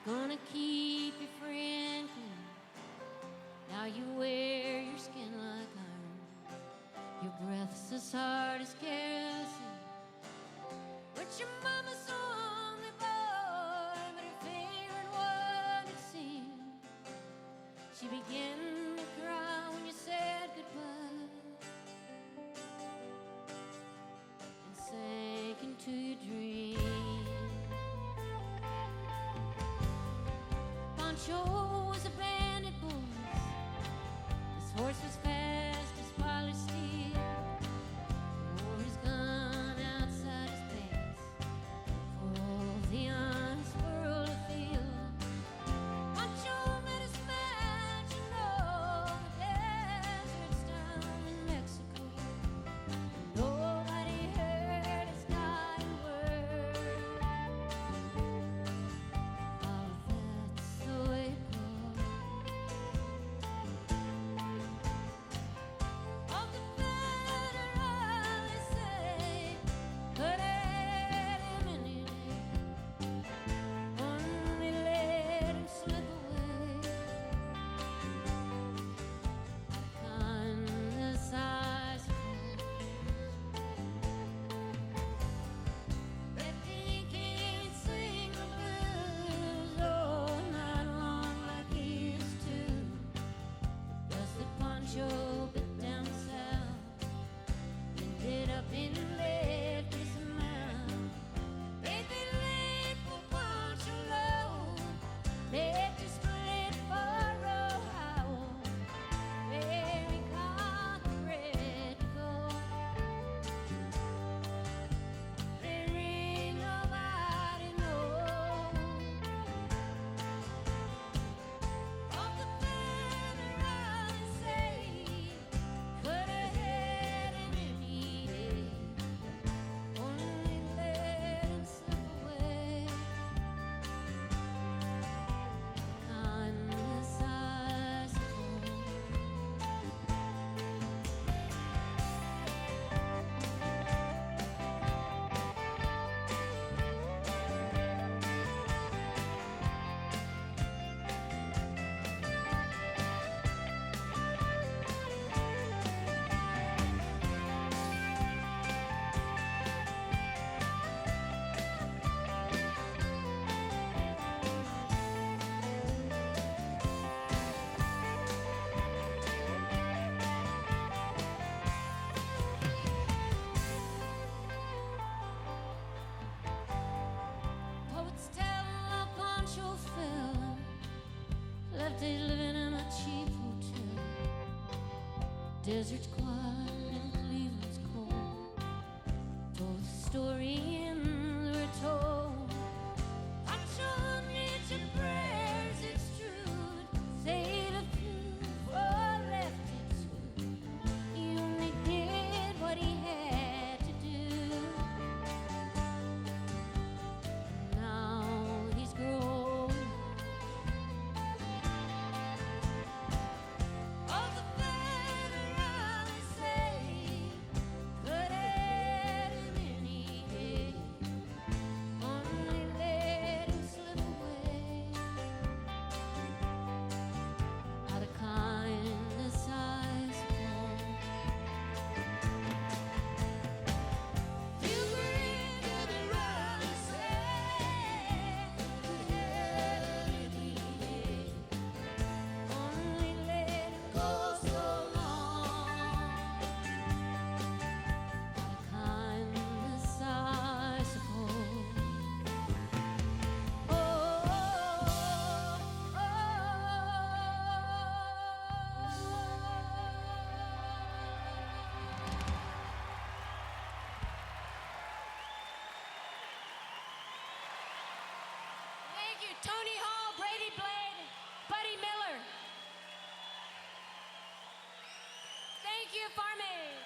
gonna keep your friend clean. Now you wear your skin like iron. Your breath's as hard as kerosene. But your mama's so only boy, but her favorite one it seemed. She began to cry when you said goodbye and sank into your dream. Pancho was a bandit boy. His horse was fast as polished steel. He wore his gun outside his pants for all the honest world to feel. Pancho met his match in all the deserts down in Mexico. Nobody heard his dying word. Oh, that's the way it goes. All the federalists say, put at him any day. Only let him slip away. Kindness I suppose. Lefty can't sing the blues all night long like he used to. Busted Pancho bit down south, ended up in Lefty's mouth. Baby laid for Pancho low, Lefty split for Ohio. Where he got the red to go. There ain't nobody knows. All the federalists say, could have had him any day. Only let him slip away. Kindness I suppose. Poets tell how Pancho fell, left it living in a cheap hotel. Desert's quiet and Cleveland's cold. Told the story and we're told. Pancho needs your prayers, it's true. Save a few for Lefty too. He only did what he had to do. Now he's grown. All the federalists say, could have him any day. Only let him slip away. Out of kindness, I suppose. You bring the right say, could have any day. Only let him go so long. Out of kindness, I suppose. Thank you, Tony Hall, Brady Blade, Buddy Miller. Thank you, Farme.